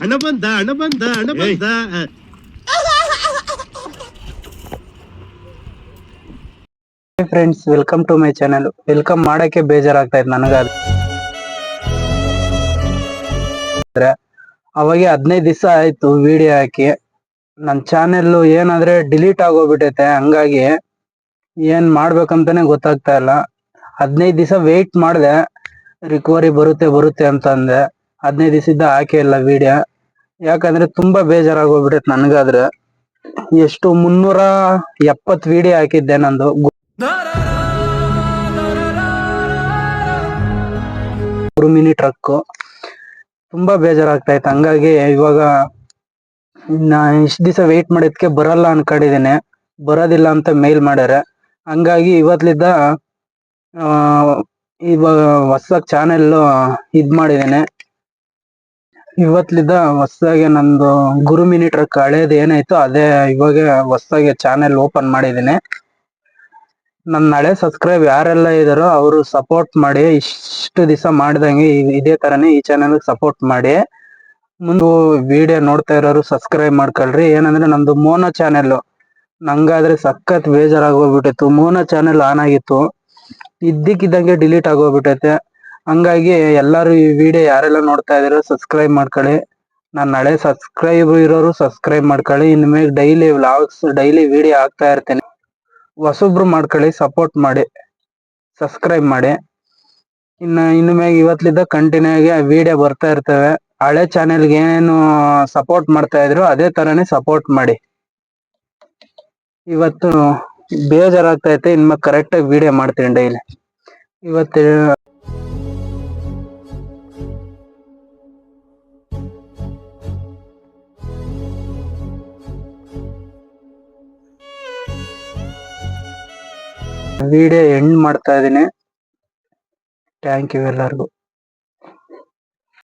ಹಣ ಬಂದ ಹಣ ಬಂದ ಹಣ ಬಂದ. Friends, welcome to my channel. Welcome ಮಾಡಕ್ಕೆ ಬೇಜಾರಾಗ್ತಾ ಇತ್ತು ನನಗಾದ್ರೆ. ಅವಾಗೆ 15 ದಿವಸ ಆಯ್ತು ವಿಡಿಯೋ ಹಾಕಿ. ನನ್ನ ಚಾನೆಲ್ ಏನಾದ್ರೆ ಡಿಲೀಟ್ ಆಗೋಗ್ಬಿಟ್ಟೈತೆ. ಹಂಗಾಗಿ ಏನ್ ಮಾಡ್ಬೇಕಂತಾನೆ ಗೊತ್ತಾಗ್ತಾ ಇಲ್ಲ. 15 ದಿವಸ ವೆಯ್ಟ್ ಮಾಡಿದೆ, ರಿಕವರಿ ಬರುತ್ತೆ ಅಂತ ಅಂದೆ. 15 ದಿವಸದಿಂದ ಹಾಕೇ ಇಲ್ಲ ವಿಡಿಯೋ. ಯಾಕಂದ್ರೆ ತುಂಬಾ ಬೇಜಾರಾಗೋಗ್ಬಿಟ್ಟೈತೆ ನನಗಾದ್ರೆ. ಎಷ್ಟು 370 ವಿಡಿಯೋ ಹಾಕಿದ್ದೆ ನಂದು. ಮಿನಿ ಟ್ರಕ್ ತುಂಬಾ ಬೇಜಾರಾಗ್ತಾ ಇತ್ತು. ಹಂಗಾಗಿ ಇವಾಗ ಇಷ್ಟ ದಿವಸ ವೆಯ್ಟ್ ಮಾಡಿದ್ಕೆ ಬರಲ್ಲ ಅನ್ಕೊಂಡಿದ್ದೇನೆ. ಬರೋದಿಲ್ಲ ಅಂತ ಮೇಲ್ ಮಾಡ್ಯಾರ. ಹಂಗಾಗಿ ಇವತ್ಲಿದ್ದ ಇವಾಗ ಹೊಸದಾಗಿ ಚಾನೆಲ್ ಮಾಡಿದ್ದೇನೆ. ಇವತ್ಲಿದ್ದ ಹೊಸದಾಗಿ ನಂದು ಗುರು ಮಿನಿ ಟ್ರಕ್ ಹಳೇದು ಏನಾಯ್ತು ಅದೇ ಇವಾಗ ಹೊಸದಾಗಿ ಚಾನೆಲ್ ಓಪನ್ ಮಾಡಿದ್ದೇನೆ. ನನ್ನ ಹಳೆ ಸಬ್ಸ್ಕ್ರೈಬ್ ಯಾರೆಲ್ಲ ಇದಾರೋ ಅವರು ಸಪೋರ್ಟ್ ಮಾಡಿ. ಇಷ್ಟು ದಿವಸ ಮಾಡ್ದಂಗೆ ಇದೇ ತರನೇ ಈ ಚಾನೆಲ್ ಸಪೋರ್ಟ್ ಮಾಡಿ. ಮುಂದೆ ವಿಡಿಯೋ ನೋಡ್ತಾ ಇರೋರು ಸಬ್ಸ್ಕ್ರೈಬ್ ಮಾಡ್ಕೊಳ್ರಿ. ಏನಂದ್ರೆ ನಮ್ದು ಮೋನೋ ಚಾನೆಲ್, ನಂಗಾದ್ರೆ ಸಖತ್ ಬೇಜಾರಾಗೋಗ್ಬಿಟ್ಟಿತ್ತು. ಮೋನೋ ಚಾನೆಲ್ ಆನ್ ಆಗಿತ್ತು, ಇದ್ದಕ್ಕಿದ್ದಂಗೆ ಡಿಲೀಟ್ ಆಗೋಗ್ಬಿಟ್ಟೈತೆ. ಹಂಗಾಗಿ ಎಲ್ಲರೂ ಈ ವಿಡಿಯೋ ಯಾರೆಲ್ಲ ನೋಡ್ತಾ ಇದಾರೋ ಸಬ್ಸ್ಕ್ರೈಬ್ ಮಾಡ್ಕೊಳ್ಳಿ. ನನ್ನ ಹಳೆ ಸಬ್ಸ್ಕ್ರೈಬ್ ಇರೋರು ಸಬ್ಸ್ಕ್ರೈಬ್ ಮಾಡ್ಕೊಳ್ಳಿ. ಇನ್ಮೇಲೆ ಡೈಲಿ ವ್ಲಾಗ್ಸ್, ಡೈಲಿ ವಿಡಿಯೋ ಹಾಕ್ತಾ ಇರ್ತೇನೆ. ಹೊಸೊಬ್ರು ಮಾಡ್ಕೊಳ್ಳಿ, ಸಪೋರ್ಟ್ ಮಾಡಿ, ಸಬ್ಸ್ಕ್ರೈಬ್ ಮಾಡಿ. ಇನ್ನು ಮ್ಯಾಗ ಇವತ್ಲಿದ್ದ ಕಂಟಿನ್ಯೂ ಆಗಿ ವಿಡಿಯೋ ಬರ್ತಾ ಇರ್ತವೆ. ಹಳೆ ಚಾನೆಲ್ಗೆ ಏನು ಸಪೋರ್ಟ್ ಮಾಡ್ತಾ ಇದ್ರು ಅದೇ ತರನೇ ಸಪೋರ್ಟ್ ಮಾಡಿ. ಇವತ್ತು ಬೇಜಾರಾಗ್ತೈತೆ, ಇನ್ಮೇಲೆ ಕರೆಕ್ಟ್ ಆಗಿ ವಿಡಿಯೋ ಮಾಡ್ತೀನಿ ಡೈಲಿ. ಇವತ್ತು ವಿಡಿಯೋ ಎಂಡ್ ಮಾಡ್ತಾ ಇದ್ದೀನಿ. ಥ್ಯಾಂಕ್ ಯು ಎಲ್ಲರಿಗೂ.